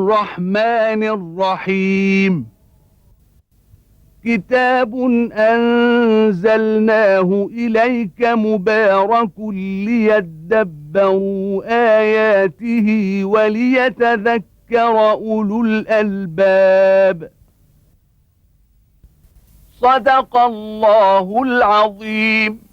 الرحمن الرحيم كتاب أنزلناه إليك مبارك ليدبروا آياته وليتذكر أولو الألباب صدق الله العظيم.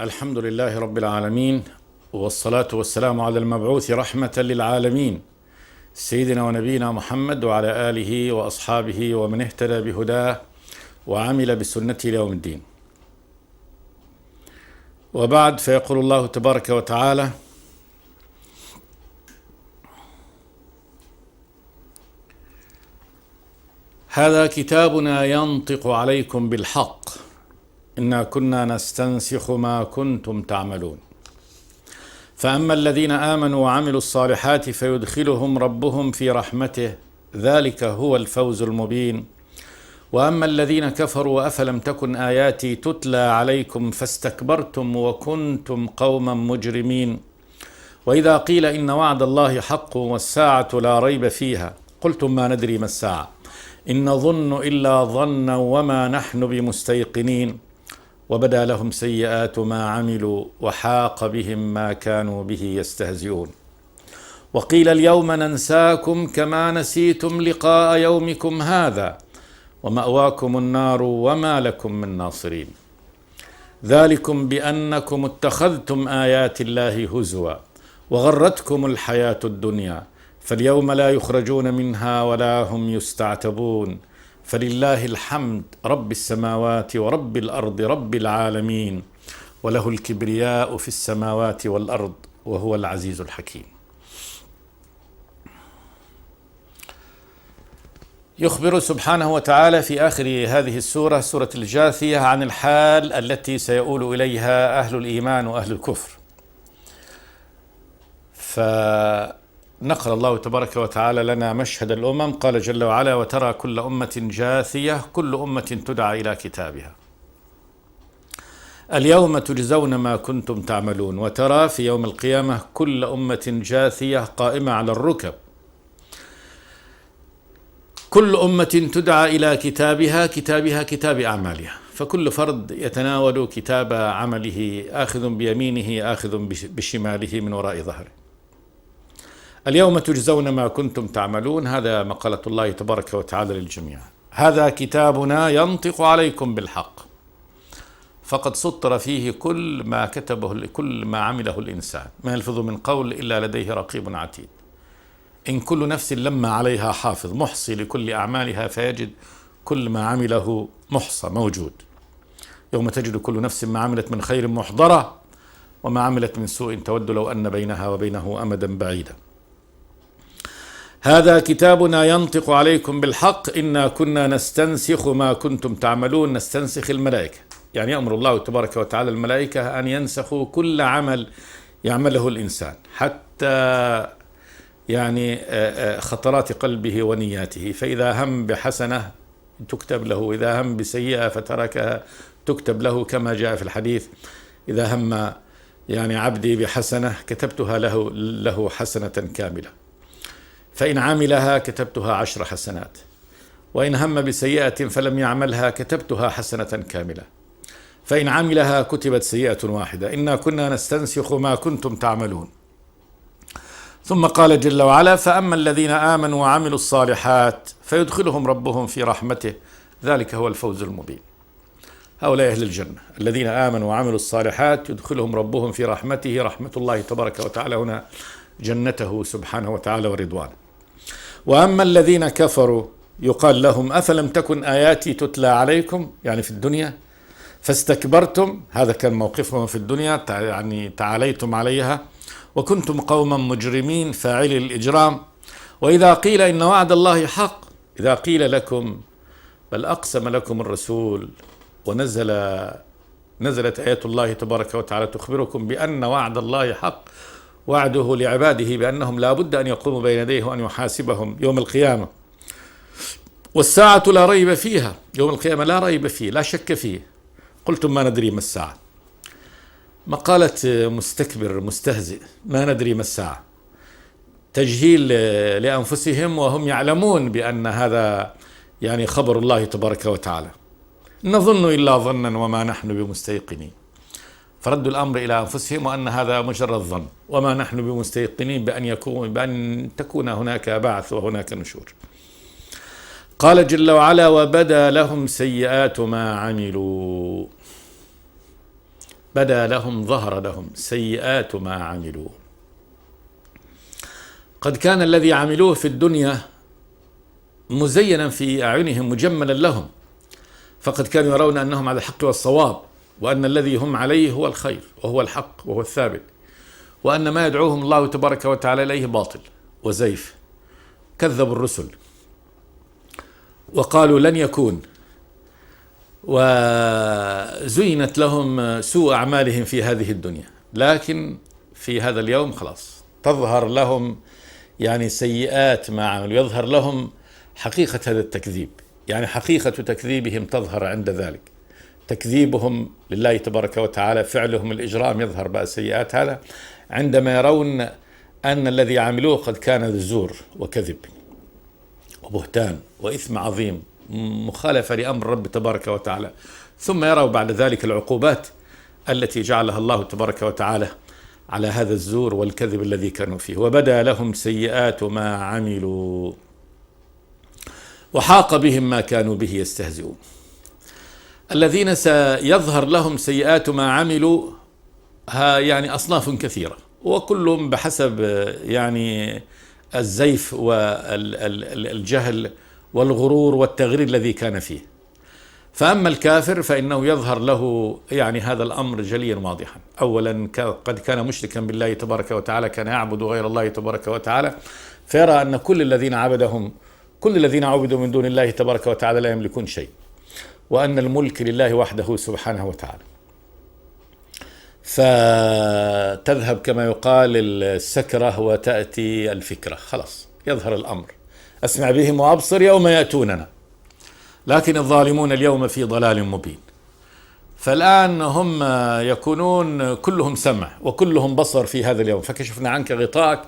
الحمد لله رب العالمين، والصلاة والسلام على المبعوث رحمة للعالمين سيدنا ونبينا محمد وعلى آله وأصحابه ومن اهتدى بهداه وعمل بسنته ليوم الدين. وبعد، فيقول الله تبارك وتعالى: هذا كتابنا ينطق عليكم بالحق إنا كنا نستنسخ ما كنتم تعملون فأما الذين آمنوا وعملوا الصالحات فيدخلهم ربهم في رحمته ذلك هو الفوز المبين وأما الذين كفروا أفلم تكن آياتي تتلى عليكم فاستكبرتم وكنتم قوما مجرمين وإذا قيل إن وعد الله حق والساعة لا ريب فيها قلتم ما ندري ما الساعة إن نظن إلا ظنا وما نحن بمستيقنين وبدا لهم سيئات ما عملوا وحاق بهم ما كانوا به يستهزئون وقيل اليوم ننساكم كما نسيتم لقاء يومكم هذا ومأواكم النار وما لكم من ناصرين ذلكم بأنكم اتخذتم آيات الله هزوا وغرتكم الحياة الدنيا فاليوم لا يخرجون منها ولا هم يستعتبون فلله الحمد رب السماوات ورب الأرض رب العالمين وله الكبرياء في السماوات والأرض وهو العزيز الحكيم. يخبر سبحانه وتعالى في آخر هذه السورة، سورة الجاثية، عن الحال التي سيؤول إليها أهل الإيمان وأهل الكفر. نقل الله تبارك وتعالى لنا مشهد الأمم، قال جل وعلا: وترى كل أمة جاثية كل أمة تدعى إلى كتابها اليوم تجزون ما كنتم تعملون. وترى في يوم القيامة كل أمة جاثية قائمة على الركب، كل أمة تدعى إلى كتابها كتاب أعمالها، فكل فرد يتناول كتاب عمله آخذ بيمينه آخذ بشماله من وراء ظهره. اليوم تجزون ما كنتم تعملون، هذا مقالة الله تبارك وتعالى للجميع. هذا كتابنا ينطق عليكم بالحق، فقد سطر فيه كل ما كتبه كل ما عمله الإنسان، ما يلفظ من قول إلا لديه رقيب عتيد. إن كل نفس لما عليها حافظ محصي لكل أعمالها فيجد كل ما عمله محصى موجود. يوم تجد كل نفس ما عملت من خير محضرة وما عملت من سوء تود لو أن بينها وبينه أمدا بعيدا. هذا كتابنا ينطق عليكم بالحق إنا كنا نستنسخ ما كنتم تعملون. نستنسخ الملائكة، يعني يأمر الله تبارك وتعالى الملائكة أن ينسخوا كل عمل يعمله الإنسان، حتى يعني خطرات قلبه ونياته. فإذا هم بحسنة تكتب له، إذا هم بسيئة فتركها تكتب له، كما جاء في الحديث: إذا هم يعني عبدي بحسنة كتبتها له حسنة كاملة، فإن عملها كتبتها 10 حسنات، وإن هم بسيئة فلم يعملها كتبتها حسنة كاملة، فإن عملها كتبت سيئة واحدة. إنا كنا نستنسخ ما كنتم تعملون. ثم قال جل وعلا: فأما الذين آمنوا وعملوا الصالحات فيدخلهم ربهم في رحمته ذلك هو الفوز المبين. هؤلاء أهل الجنة الذين آمنوا وعملوا الصالحات يدخلهم ربهم في رحمته، رحمة الله تبارك وتعالى هنا جنته سبحانه وتعالى ورضوانه. وأما الذين كفروا يقال لهم: أفلم تكن آياتي تتلى عليكم، يعني في الدنيا، فاستكبرتم، هذا كان موقفهم في الدنيا، يعني تعاليتم عليها، وكنتم قوما مجرمين، فاعلي الإجرام. وإذا قيل إن وعد الله حق، إذا قيل لكم، بل أقسم لكم الرسول ونزلت آيات الله تبارك وتعالى تخبركم بأن وعد الله حق، وعده لعباده بأنهم لا بد أن يقوموا بين يديه وأن يحاسبهم يوم القيامة، والساعة لا ريب فيها، يوم القيامة لا ريب فيه لا شك فيه، قلتم ما ندري ما الساعة. مقالة مستكبر مستهزئ، ما ندري ما الساعة، تجهيل لأنفسهم وهم يعلمون بأن هذا يعني خبر الله تبارك وتعالى. نظن إلا ظنا وما نحن بمستيقنين. فردوا الأمر إلى أنفسهم وأن هذا مجرد ظن، وما نحن بمستيقنين بأن تكون هناك بعث وهناك نشور. قال جل وعلا: وبدا لهم سيئات ما عملوا. بدا لهم، ظهر لهم سيئات ما عملوا. قد كان الذي عملوه في الدنيا مزينا في أعينهم مجملا لهم، فقد كانوا يرون أنهم على الحق والصواب، وأن الذي هم عليه هو الخير وهو الحق وهو الثابت، وأن ما يدعوهم الله تبارك وتعالى إليه باطل وزيف. كذبوا الرسل وقالوا لن يكون، وزينت لهم سوء أعمالهم في هذه الدنيا، لكن في هذا اليوم خلاص تظهر لهم يعني سيئات ما عملوا، يظهر لهم حقيقة هذا التكذيب، يعني حقيقة تكذيبهم تظهر عند ذلك. تكذيبهم لله تبارك وتعالى، فعلهم الإجرام، يظهر بقى سيئات هذا عندما يرون أن الذي عملوه قد كان زور وكذب وبهتان وإثم عظيم، مخالفة لأمر رب تبارك وتعالى. ثم يروا بعد ذلك العقوبات التي جعلها الله تبارك وتعالى على هذا الزور والكذب الذي كانوا فيه. وبدا لهم سيئات ما عملوا وحاق بهم ما كانوا به يستهزئون. الذين سيظهر لهم سيئات ما عملوا يعني أصناف كثيرة، وكلهم بحسب يعني الزيف والجهل والغرور والتغرير الذي كان فيه. فأما الكافر فإنه يظهر له يعني هذا الأمر جليا واضحا. أولا قد كان مشركا بالله تبارك وتعالى، كان يعبد غير الله تبارك وتعالى، فيرى أن كل الذين عبدوا من دون الله تبارك وتعالى لا يملكون شيء، وأن الملك لله وحده سبحانه وتعالى. فتذهب كما يقال السكرة وتأتي الفكرة، خلاص يظهر الأمر. أسمع بهم وأبصر يوم يأتوننا، لكن الظالمون اليوم في ضلال مبين. فالآن هم يكونون كلهم سمع وكلهم بصر في هذا اليوم. فكشفنا عنك غطاءك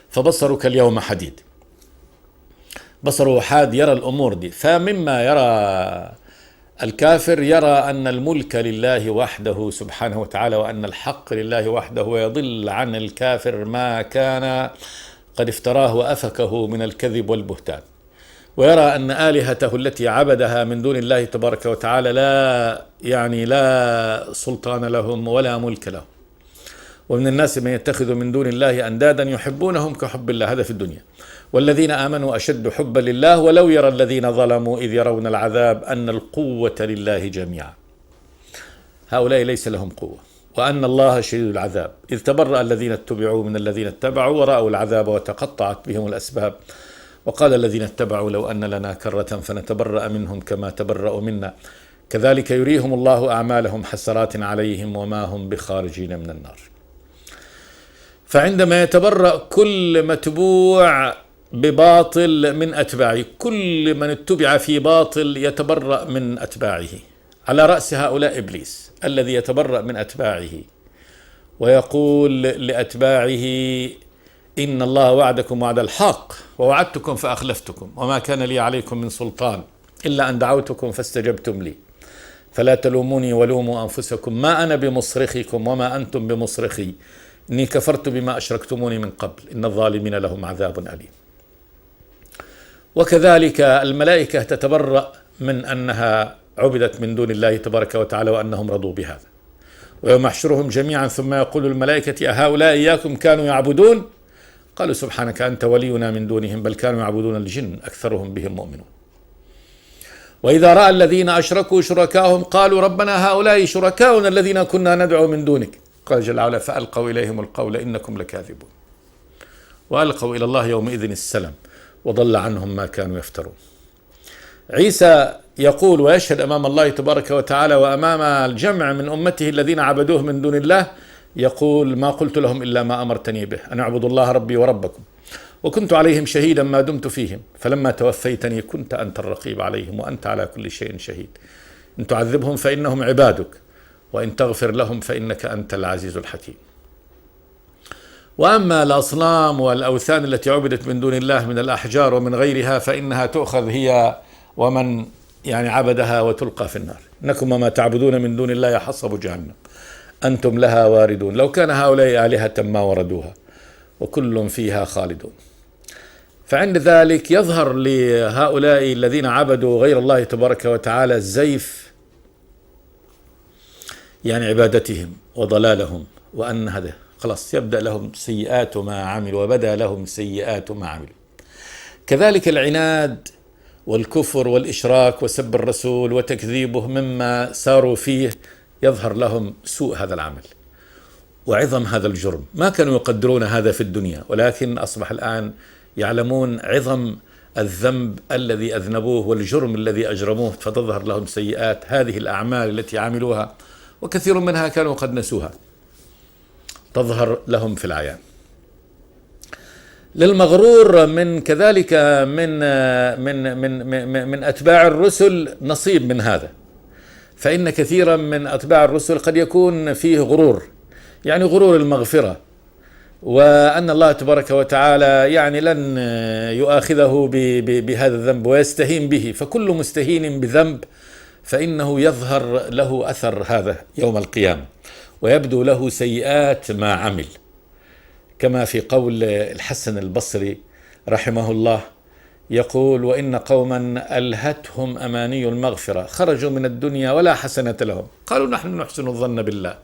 فبصرك اليوم حديد، بصره حاد، يرى الأمور دي. فمما يرى الكافر يرى أن الملك لله وحده سبحانه وتعالى، وأن الحق لله وحده، ويضل عن الكافر ما كان قد افتراه وأفكه من الكذب والبهتان. ويرى أن آلهته التي عبدها من دون الله تبارك وتعالى لا سلطان لهم ولا ملك لهم. ومن الناس من يتخذ من دون الله أندادا يحبونهم كحب الله، هذا في الدنيا. والذين آمنوا أشد حبا لله ولو يرى الذين ظلموا إذ يرون العذاب أن القوة لله جميعا. هؤلاء ليس لهم قوة، وأن الله شديد العذاب. إذ تبرأ الذين اتبعوا من الذين اتبعوا ورأوا العذاب وتقطعت بهم الأسباب. وقال الذين اتبعوا لو أن لنا كرة فنتبرأ منهم كما تبرأوا منا كذلك يريهم الله أعمالهم حسرات عليهم وما هم بخارجين من النار. فعندما يتبرأ كل متبوع بباطل من أتباعه، كل من اتبع في باطل يتبرأ من أتباعه، على رأس هؤلاء إبليس الذي يتبرأ من أتباعه ويقول لأتباعه: إن الله وعدكم وعد الحق ووعدتكم فأخلفتكم وما كان لي عليكم من سلطان إلا أن دعوتكم فاستجبتم لي فلا تلوموني ولوموا أنفسكم ما أنا بمصرخكم وما أنتم بمصرخي إني كفرت بما أشركتموني من قبل إن الظالمين لهم عذاب أليم. وكذلك الملائكة تتبرأ من أنها عبدت من دون الله تبارك وتعالى وأنهم رضوا بهذا. ويوم يحشرهم جميعا ثم يقول الملائكة أهؤلاء إياكم كانوا يعبدون قالوا سبحانك أنت ولينا من دونهم بل كانوا يعبدون الجن أكثرهم بهم مؤمنون. وإذا رأى الذين أشركوا شركاهم قالوا ربنا هؤلاء شركاؤنا الذين كنا ندعو من دونك قال جل وعلا فألقوا إليهم القول إنكم لكاذبون وألقوا إلى الله يومئذ السلام وضل عنهم ما كانوا يفترون. عيسى يقول ويشهد أمام الله تبارك وتعالى وأمام الجمع من أمته الذين عبدوه من دون الله يقول ما قلت لهم إلا ما أمرتني به أن اعبدوا الله ربي وربكم وكنت عليهم شهيدا ما دمت فيهم فلما توفيتني كنت أنت الرقيب عليهم وأنت على كل شيء شهيد. إن تعذبهم فإنهم عبادك وإن تغفر لهم فإنك أنت العزيز الحكيم. وأما الأصنام والأوثان التي عبدت من دون الله من الأحجار ومن غيرها فإنها تؤخذ هي ومن عبدها وتلقى في النار. إنكم وما تعبدون من دون الله حصب جهنم أنتم لها واردون لو كان هؤلاء آلهة ما وردوها وكل فيها خالدون. فعند ذلك يظهر لهؤلاء الذين عبدوا غير الله تبارك وتعالى الزيف عبادتهم وضلالهم، وأن هذا خلاص يبدأ لهم سيئات ما عملوا وبدأ لهم سيئات ما عملوا. كذلك العناد والكفر والإشراك وسب الرسول وتكذيبه مما ساروا فيه يظهر لهم سوء هذا العمل وعظم هذا الجرم. ما كانوا يقدرون هذا في الدنيا، ولكن أصبح الآن يعلمون عظم الذنب الذي أذنبوه والجرم الذي أجرموه، فتظهر لهم سيئات هذه الأعمال التي عملوها وكثير منها كانوا قد نسوها تظهر لهم في العيان. للمغرور من كذلك من أتباع الرسل نصيب من هذا، فإن كثيرا من أتباع الرسل قد يكون فيه غرور، غرور المغفرة، وأن الله تبارك وتعالى لن يؤاخذه بهذا الذنب ويستهين به، فكل مستهين بذنب فإنه يظهر له أثر هذا يوم القيامة ويبدو له سيئات ما عمل، كما في قول الحسن البصري رحمه الله يقول: وإن قوما ألهتهم أماني المغفرة خرجوا من الدنيا ولا حسنة لهم، قالوا نحن نحسن الظن بالله،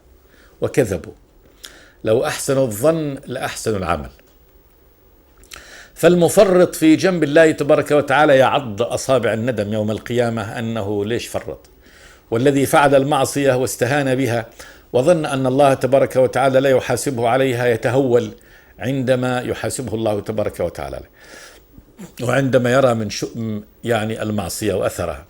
وكذبوا، لو أحسنوا الظن لأحسنوا العمل. فالمفرط في جنب الله تبارك وتعالى يعض أصابع الندم يوم القيامة أنه ليش فرط، والذي فعل المعصية واستهان بها وظن أن الله تبارك وتعالى لا يحاسبه عليها يتهول عندما يحاسبه الله تبارك وتعالى، وعندما يرى من شؤم المعصية وأثرها.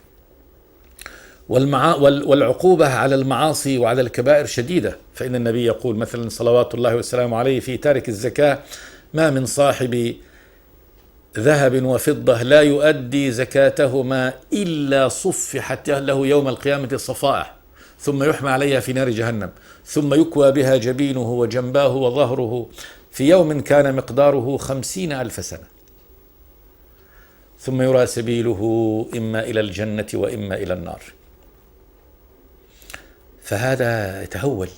والعقوبة على المعاصي وعلى الكبائر شديدة، فإن النبي يقول مثلا صلوات الله والسلام عليه في تارك الزكاة: ما من صاحب ذهب وفضة لا يؤدي زكاتهما إلا صفحت له يوم القيامة صفائح، ثم يحمى عليها في نار جهنم، ثم يكوى بها جبينه وجنباه وظهره في يوم كان مقداره 50,000 سنة، ثم يرى سبيله إما إلى الجنة وإما إلى النار. فهذا يتهول،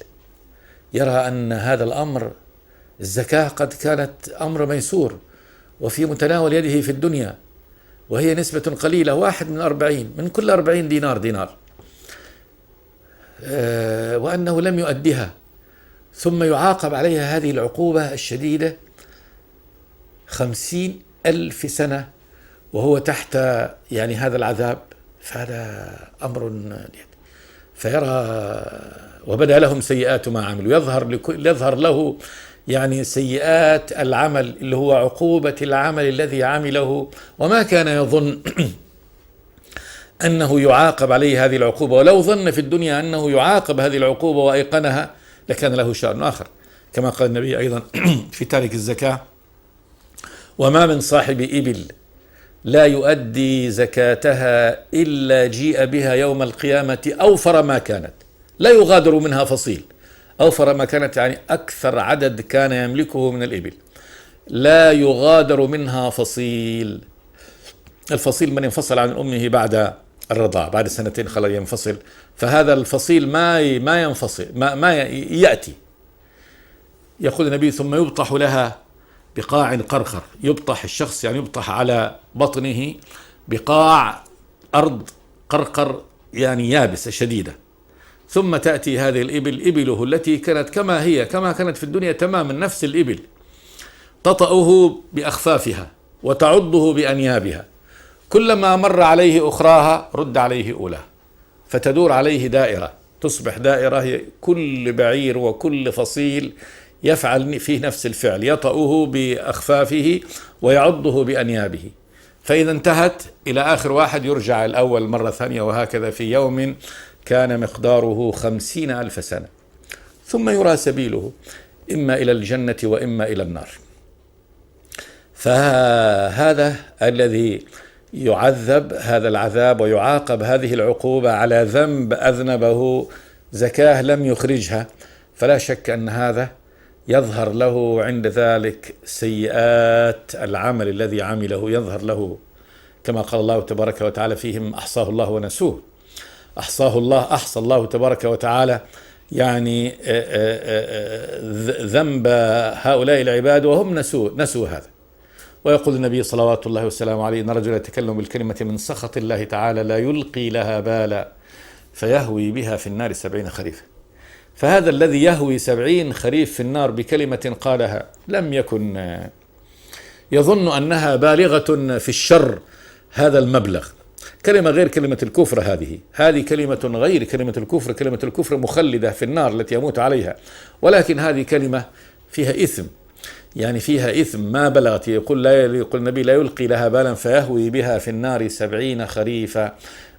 يرى أن هذا الأمر، الزكاة قد كانت أمر ميسور وفي متناول يده في الدنيا، وهي نسبة قليلة، 1 من 40 من كل 40 دينار، وأنه لم يؤدها، ثم يعاقب عليها هذه العقوبة الشديدة 50,000 سنة وهو تحت هذا العذاب. فهذا أمر فيرى وبدأ لهم سيئات ما عملوا، يظهر له سيئات العمل اللي هو عقوبة العمل الذي عمله، وما كان يظن أنه يعاقب عليه هذه العقوبة، ولو ظن في الدنيا أنه يعاقب هذه العقوبة وأيقنها لكان له شأن آخر، كما قال النبي أيضا في تارك الزكاة: وما من صاحب إبل لا يؤدي زكاتها إلا جيء بها يوم القيامة أوفر ما كانت، لا يغادر منها فصيل. أوفر ما كانت أكثر عدد كان يملكه من الإبل، لا يغادر منها فصيل. الفصيل من ينفصل عن أمه بعد الرضاع، بعد 2 خلال ينفصل، فهذا الفصيل ما ينفصل، ما يأتي. يقول النبي: ثم يبطح لها بقاع قرقر، يبطح الشخص يبطح على بطنه بقاع أرض قرقر يابسة شديدة، ثم تأتي هذه الإبل إبله التي كانت كما كانت في الدنيا تماما، نفس الإبل، تطأه بأخفافها وتعضه بأنيابها، كلما مر عليه أخراها رد عليه أولى، فتدور عليه دائرة، تصبح دائرة، كل بعير وكل فصيل يفعل فيه نفس الفعل، يطأه بأخفافه ويعضه بأنيابه، فإذا انتهت إلى آخر واحد يرجع الأول مرة ثانية، وهكذا في يوم كان مقداره 50,000 سنة، ثم يرى سبيله إما إلى الجنة وإما إلى النار. فهذا الذي يعذب هذا العذاب ويعاقب هذه العقوبة على ذنب أذنبه، زكاة لم يخرجها، فلا شك أن هذا يظهر له عند ذلك سيئات العمل الذي عمله، يظهر له كما قال الله تبارك وتعالى فيهم أحصاه الله ونسوه. أحصى الله تبارك وتعالى يعني ذنب هؤلاء العباد وهم نسوا هذا. ويقول النبي صلوات الله وسلامه عليه: إن رجلا يتكلم بالكلمة من سخط الله تعالى لا يلقي لها بالا فيهوي بها في النار 70 خريفا. فهذا الذي يهوي 70 خريف في النار بكلمة قالها لم يكن يظن أنها بالغة في الشر هذا المبلغ، كلمة غير كلمة الكفر، هذه كلمة غير كلمة الكفر. كلمة الكفر مخلدة في النار التي يموت عليها، ولكن هذه كلمة فيها إثم، يعني فيها إثم ما بلغت. يقول النبي: لا يلقي لها بالا فيهوي بها في النار 70 خريفا،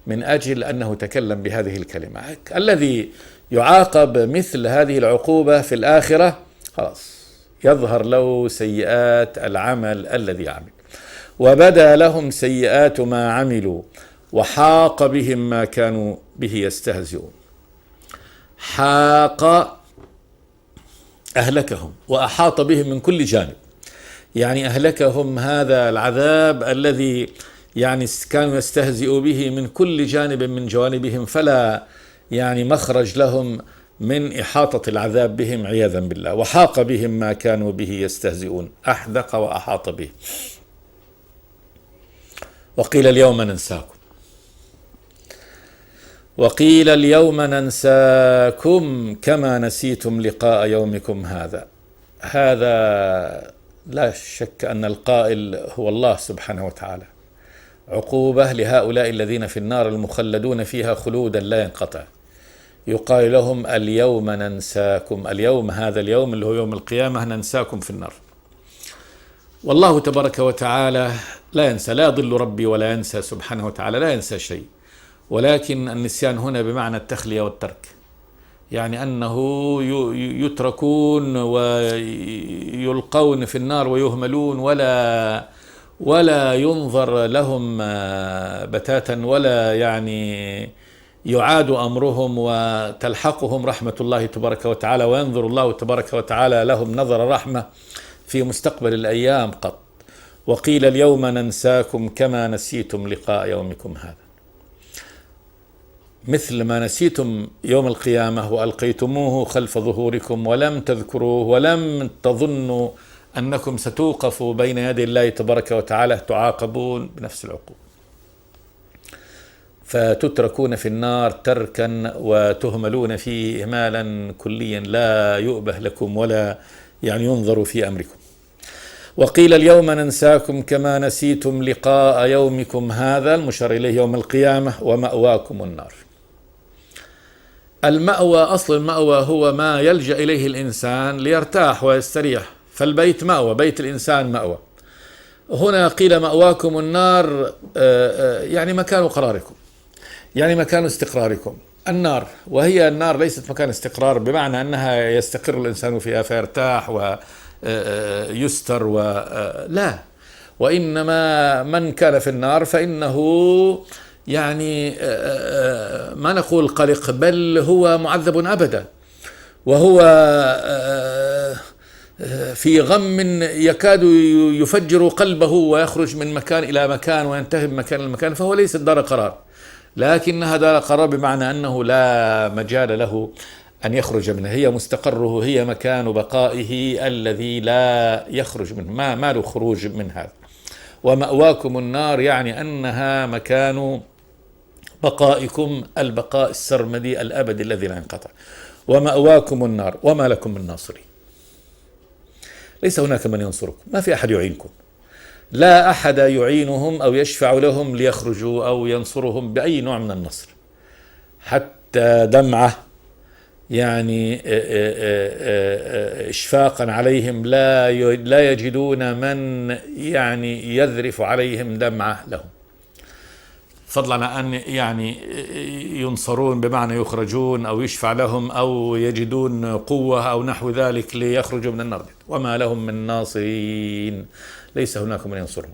من أجل أنه تكلم بهذه الكلمة. الذي يعاقب مثل هذه العقوبة في الآخرة خلاص يظهر له سيئات العمل الذي عمل، وبدا لهم سيئات ما عملوا وحاق بهم ما كانوا به يستهزئون. حاق أهلكهم وأحاط بهم من كل جانب، يعني أهلكهم هذا العذاب الذي يعني كانوا يستهزئوا به من كل جانب من جوانبهم، فلا يعني مخرج لهم من إحاطة العذاب بهم عياذا بالله. وحاق بهم ما كانوا به يستهزئون، أحدق وأحاط به. وقيل اليوم ننساكم كما نسيتم لقاء يومكم هذا لا شك أن القائل هو الله سبحانه وتعالى. عقوبة لهؤلاء الذين في النار المخلدون فيها خلودا لا ينقطع، يقال لهم اليوم ننساكم. اليوم، هذا اليوم اللي هو يوم القيامة، ننساكم في النار. والله تبارك وتعالى لا ينسى، لا يضل ربي ولا ينسى سبحانه وتعالى، لا ينسى شيء، ولكن النسيان هنا بمعنى التخلية والترك، يعني أنه يتركون ويلقون في النار ويهملون ولا ينظر لهم بتاتا، ولا يعني يعاد أمرهم وتلحقهم رحمة الله تبارك وتعالى، وينظر الله تبارك وتعالى لهم نظر رحمة في مستقبل الأيام قط. وقيل اليوم ننساكم كما نسيتم لقاء يومكم هذا، مثل ما نسيتم يوم القيامة وألقيتموه خلف ظهوركم ولم تذكروه ولم تظنوا أنكم ستوقفوا بين يدي الله تبارك وتعالى، تعاقبون بنفس العقوبة، فتتركون في النار تركا وتهملون فيه إهمالا كليا لا يؤبه لكم ولا يعني ينظر في أمركم. وقيل اليوم ننساكم كما نسيتم لقاء يومكم هذا، المشار إليه يوم القيامة، ومأواكم النار. المأوى، أصل المأوى هو ما يلجأ إليه الإنسان ليرتاح ويستريح، فالبيت مأوى، بيت الإنسان مأوى. هنا قيل مأواكم النار، يعني مكان قراركم، يعني مكان استقراركم. النار، وهي النار ليست مكان استقرار بمعنى أنها يستقر الإنسان فيها فيرتاح ويستر لا، وإنما من كان في النار فإنه يعني ما نقول قلق، بل هو معذب أبدا، وهو في غم يكاد يفجر قلبه ويخرج من مكان إلى مكان وينتهي من مكان إلى مكان، فهو ليس دار قرار، لكنها دار قرار بمعنى أنه لا مجال له أن يخرج منها، هي مستقره، هي مكان بقائه الذي لا يخرج منه، ما له خروج من هذا. ومأواكم النار يعني أنها مكان بقائكم، البقاء السرمدي الأبدي الذي لا ينقطع. ومأواكم النار وما لكم من ناصرين، ليس هناك من ينصركم، ما في أحد يعينكم، لا أحد يعينهم أو يشفع لهم ليخرجوا أو ينصرهم بأي نوع من النصر، حتى دمعة يعني إشفاقا عليهم لا يجدون من يعني يذرف عليهم دمعة لهم، فضلا عن يعني ينصرون بمعنى يخرجون أو يشفع لهم أو يجدون قوة أو نحو ذلك ليخرجوا من النار. وما لهم من ناصرين، ليس هناك من ينصرهم.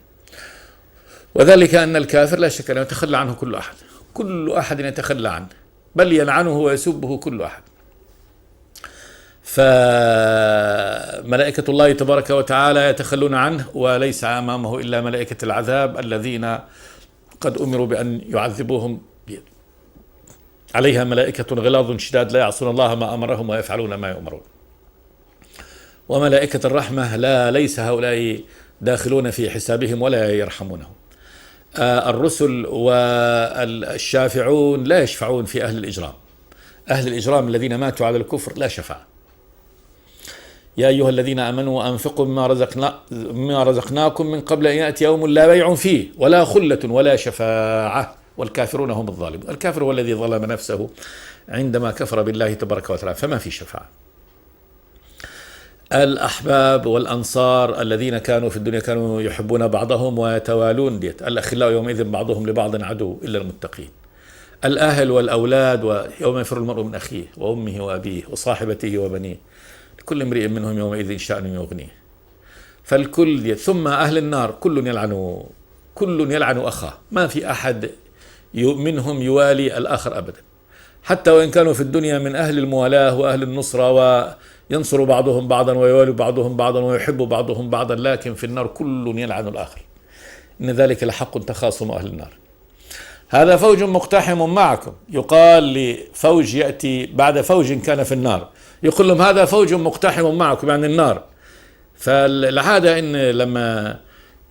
وذلك أن الكافر لا شك أنه يتخلى عنه كل أحد، كل أحد يتخلى عنه، بل يلعنه ويسبه كل أحد. فملائكة الله تبارك وتعالى يتخلون عنه، وليس أمامه إلا ملائكة العذاب الذين قد أمروا بأن يعذبوهم، عليها ملائكة غلاظ شداد لا يعصون الله ما أمرهم ويفعلون ما يؤمرون. وملائكة الرحمة ليس هؤلاء داخلون في حسابهم ولا يرحمونهم. الرسل والشافعون لا يشفعون في أهل الإجرام، أهل الإجرام الذين ماتوا على الكفر لا شفاعة. يا أيها الذين آمنوا أنفقوا مما رزقناكم من قبل أن يأتي يوم لا بيع فيه ولا خلة ولا شفاعة والكافرون هم الظالمون. الكافر هو الذي ظلم نفسه عندما كفر بالله تبارك وتعالى، فما في شفاعة. الأحباب والأنصار الذين كانوا في الدنيا كانوا يحبون بعضهم ويتوالون، الأخلاء يومئذ بعضهم لبعض عدو إلا المتقين. الأهل والأولاد، ويوم يفر المرء من أخيه وأمه وأبيه وصاحبته وبنيه لكل امرئ منهم يومئذ شأن يغنيه. فالكل، ثم أهل النار كل يلعن أخاه، ما في أحد منهم يوالي الآخر أبدا، حتى وإن كانوا في الدنيا من أهل الموالاة وأهل النصرة وينصر بعضهم بعضا ويوالي بعضهم بعضا ويحب بعضهم بعضا، لكن في النار كل يلعن الآخر. إن ذلك لحق تخاصم أهل النار. هذا فوج مقتحم معكم، يقال لفوج يأتي بعد فوج كان في النار، يقول لهم هذا فوج مقتحم معكم يعني النار. فالعادة إن لما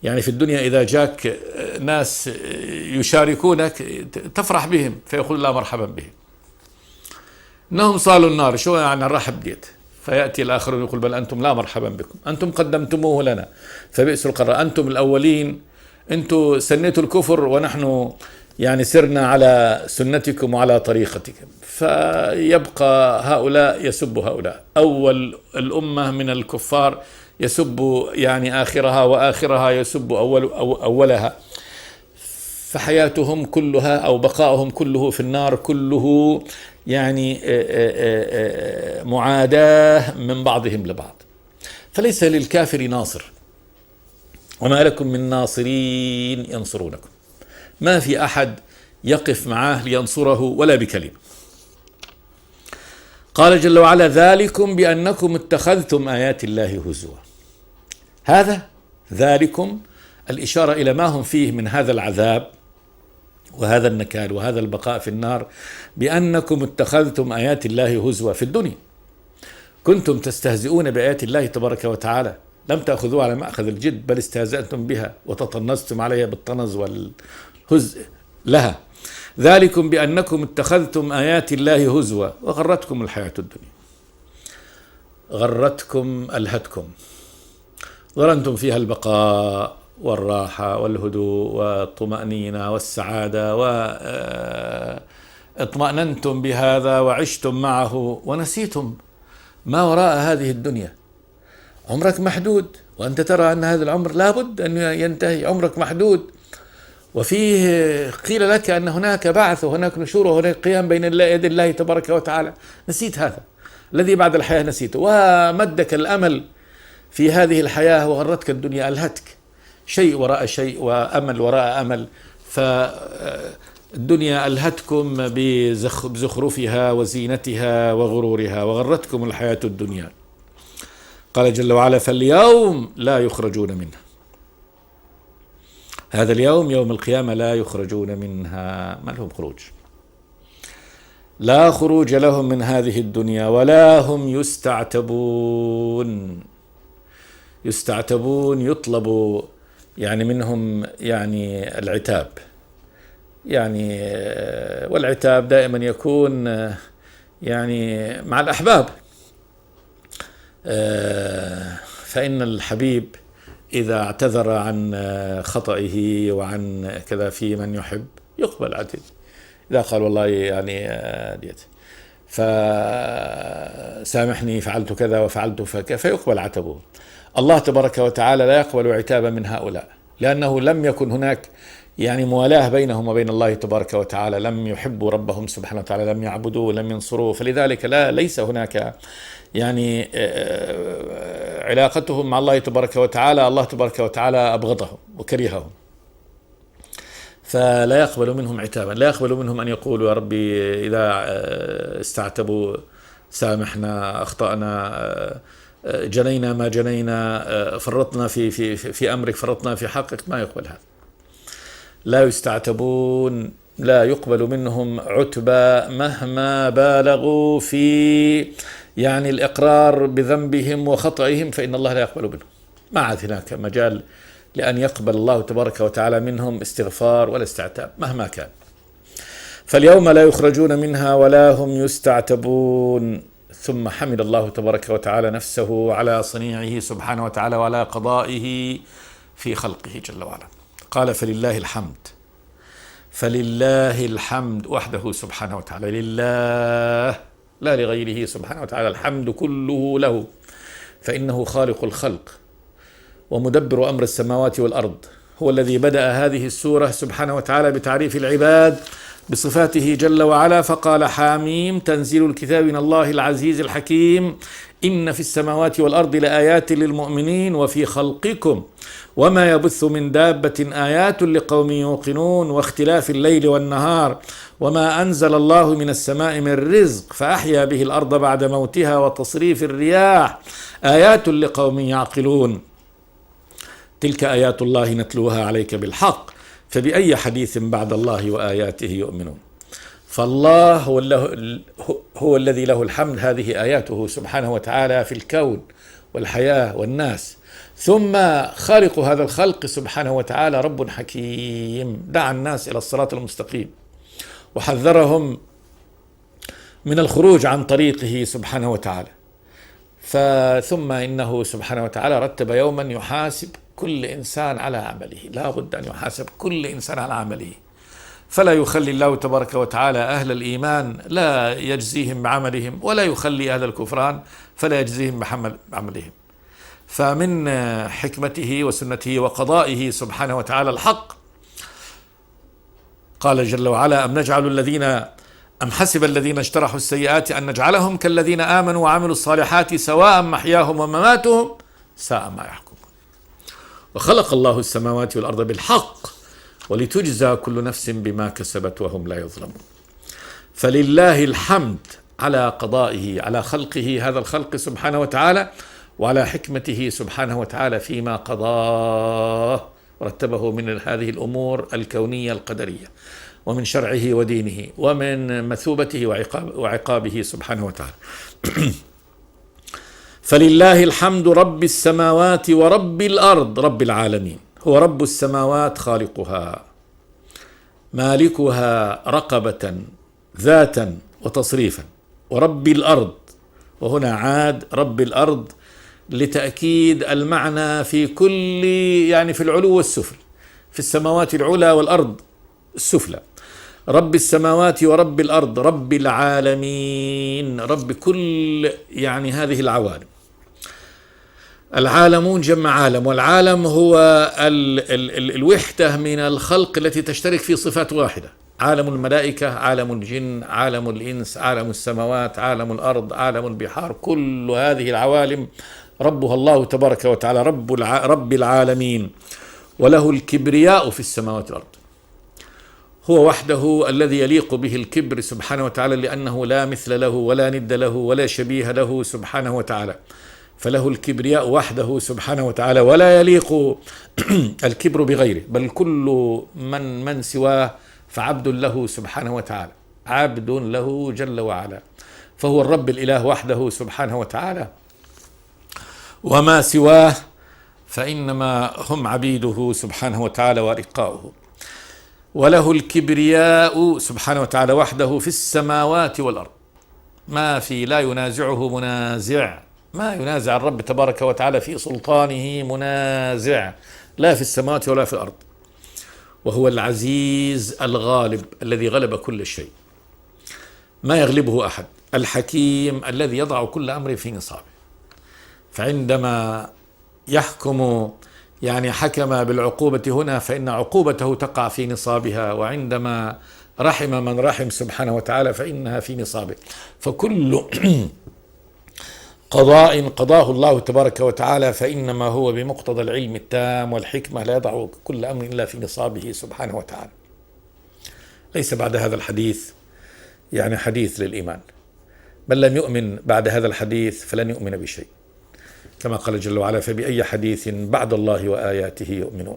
يعني في الدنيا إذا جاك ناس يشاركونك تفرح بهم، فيقول الله مرحبا بهم، إنهم صالوا النار، شو يعني الرحب ديت؟ فيأتي الآخرون يقول بل أنتم لا مرحبا بكم، أنتم قدمتموه لنا فبئس القرار، أنتم الأولين، أنتم سنيتوا الكفر ونحن يعني سرنا على سنتكم وعلى طريقتكم. فيبقى هؤلاء يسب هؤلاء، أول الأمة من الكفار يسب يعني آخرها، وآخرها يسب أولها. فحياتهم كلها أو بقاؤهم كله في النار، كله يعني معاداة من بعضهم لبعض. فليس للكافر ناصر، وما لكم من ناصرين ينصرونكم، ما في أحد يقف معه لينصره ولا بكلمة. قال جل وعلا ذلكم بأنكم اتخذتم آيات الله هزوا. هذا ذلكم الإشارة إلى ما هم فيه من هذا العذاب وهذا النكال وهذا البقاء في النار، بأنكم اتخذتم آيات الله هزوا. في الدنيا كنتم تستهزئون بآيات الله تبارك وتعالى، لم تأخذوها على مأخذ الجد، بل استهزأتم بها وتطنزتم عليها بالطنز والهزء لها. ذلكم بأنكم اتخذتم آيات الله هزوا وغرتكم الحياة الدنيا، غرتكم ألهتكم، ظننتم فيها البقاء والراحة والهدوء والطمأنينة والسعادة، واطمأننتم بهذا وعشتم معه ونسيتم ما وراء هذه الدنيا. عمرك محدود، وأنت ترى أن هذا العمر لابد أن ينتهي، عمرك محدود، وفيه قيل لك أن هناك بعث وهناك نشور وهناك قيام بين يد الله تبارك وتعالى. نسيت هذا الذي بعد الحياة، نسيته، ومدك الأمل في هذه الحياة وغرتك الدنيا، ألهتك شيء وراء شيء وأمل وراء أمل. فالدنيا ألهتكم بزخرفها وزينتها وغرورها وغرتكم الحياة الدنيا. قال جل وعلا فاليوم لا يخرجون منها، هذا اليوم يوم القيامة لا يخرجون منها، ما لهم خروج، لا خروج لهم من هذه الدنيا ولا هم يستعتبون. يطلب يعني منهم يعني العتاب، يعني والعتاب دائما يكون يعني مع الأحباب. فإن الحبيب إذا اعتذر عن خطئه وعن كذا في من يحب يقبل عتذر، إذا قال والله يعني ديت فسامحني فعلت كذا وفعلت فيقبل عتبه. الله تبارك وتعالى لا يقبل عتابا من هؤلاء، لأنه لم يكن هناك يعني موالاه بينهم وبين الله تبارك وتعالى، لم يحبوا ربهم سبحانه وتعالى، لم يعبدوه، لم ينصروه، فلذلك ليس هناك يعني علاقتهم مع الله تبارك وتعالى، الله تبارك وتعالى أبغضهم وكرههم. فلا يقبل منهم عتابا، لا يقبل منهم أن يقولوا يا ربي إذا استعتبوا سامحنا، أخطأنا، جنينا ما جنينا، فرطنا في أمرك، فرطنا في حقك. ما يقبل هذا. لا يستعتبون، لا يقبل منهم عتبى مهما بالغوا في يعني الإقرار بذنبهم وخطئهم، فإن الله لا يقبل منهم. ما عاد هناك مجال لأن يقبل الله تبارك وتعالى منهم استغفار ولا استعتاب مهما كان. فاليوم لا يخرجون منها ولا هم يستعتبون. ثم حمد الله تبارك وتعالى نفسه على صنيعه سبحانه وتعالى وعلى قضائه في خلقه جل وعلا. قال فلله الحمد، فلله الحمد وحده سبحانه وتعالى، لله لا لغيره سبحانه وتعالى، الحمد كله له، فإنه خالق الخلق ومدبر أمر السماوات والأرض. هو الذي بدأ هذه السورة سبحانه وتعالى بتعريف العباد بصفاته جل وعلا، فقال حاميم تنزيل الكتاب من الله العزيز الحكيم، إن في السماوات والأرض لآيات للمؤمنين وفي خلقكم وما يبث من دابة آيات لقوم يوقنون واختلاف الليل والنهار وما أنزل الله من السماء من رزق فأحيا به الأرض بعد موتها وتصريف الرياح آيات لقوم يعقلون. تلك آيات الله نتلوها عليك بالحق فبأي حديث بعد الله وآياته يؤمنون. فالله هو الذي له الحمد، هذه آياته سبحانه وتعالى في الكون والحياة والناس. ثم خالق هذا الخلق سبحانه وتعالى رب حكيم، دعا الناس إلى الصراط المستقيم وحذرهم من الخروج عن طريقه سبحانه وتعالى. ثم إنه سبحانه وتعالى رتب يوما يحاسب كل إنسان على عمله، لا بد أن يحاسب كل إنسان على عمله، فلا يخلي الله تبارك وتعالى أهل الإيمان لا يجزيهم بعملهم، ولا يخلي أهل الكفران فلا يجزيهم بعملهم. فمن حكمته وسنته وقضائه سبحانه وتعالى الحق، قال جل وعلا أم حسب الذين اجترحوا السيئات أن نجعلهم كالذين آمنوا وعملوا الصالحات سواء محياهم ومماتهم ساء ما يحكمون. وخلق الله السماوات والأرض بالحق ولتجزى كل نفس بما كسبت وهم لا يظلمون. فلله الحمد على قضائه على خلقه هذا الخلق سبحانه وتعالى، وعلى حكمته سبحانه وتعالى فيما قضاه ورتبه من هذه الأمور الكونية القدرية، ومن شرعه ودينه، ومن مثوبته وعقابه سبحانه وتعالى. فلله الحمد رب السماوات ورب الأرض، رب العالمين، هو رب السماوات خالقها مالكها رقبة ذاتا وتصريفا، ورب الأرض، وهنا عاد رب الأرض لتأكيد المعنى في كل يعني في العلو والسفل، في السماوات العلى والأرض السفلى. رب السماوات ورب الأرض، رب العالمين، رب كل يعني هذه العوالم. العالمون جمع عالم، والعالم هو الوحدة من الخلق التي تشترك في صفات واحدة، عالم الملائكة، عالم الجن، عالم الإنس، عالم السماوات، عالم الأرض، عالم البحار، كل هذه العوالم ربها الله تبارك وتعالى رب العالمين. وله الكبرياء في السماوات والأرض، هو وحده الذي يليق به الكبر سبحانه وتعالى، لأنه لا مثل له ولا ند له ولا شبيه له سبحانه وتعالى، فله الكبرياء وحده سبحانه وتعالى، ولا يليق الكبر بغيره، بل كل من سواه فعبد له سبحانه وتعالى، عبد له جل وعلا. فهو الرب الإله وحده سبحانه وتعالى، وما سواه فإنما هم عبيده سبحانه وتعالى ورقاؤه. وله الكبرياء سبحانه وتعالى وحده في السماوات والأرض، لا ينازعه منازع، ما ينازع الرب تبارك وتعالى في سلطانه منازع، لا في السماوات ولا في الأرض. وهو العزيز الغالب الذي غلب كل شيء، ما يغلبه أحد، الحكيم الذي يضع كل أمر في نصابه. فعندما يحكم يعني حكم بالعقوبة هنا فإن عقوبته تقع في نصابها، وعندما رحم من رحم سبحانه وتعالى فإنها في نصابه. فكل قضاء قضاه الله تبارك وتعالى فإنما هو بمقتضى العلم التام والحكمة، لا يضع كل أمر إلا في نصابه سبحانه وتعالى. ليس بعد هذا الحديث يعني حديث للإيمان، من لم يؤمن بعد هذا الحديث فلن يؤمن بشيء، كما قال جل وعلا: فبأي حديث بعد الله وآياته يؤمنون.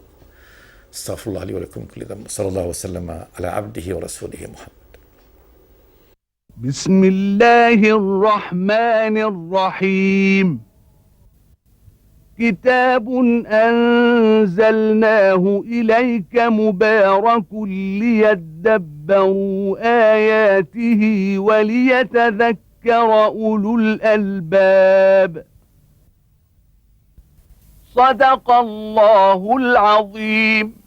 استغفر الله لي ولكم كل ذنب، صلى الله وسلم على عبده ورسوله محمد. بسم الله الرحمن الرحيم. كتاب أنزلناه إليك مبارك ليدبروا آياته وليتذكر أولو الألباب. صدق الله العظيم.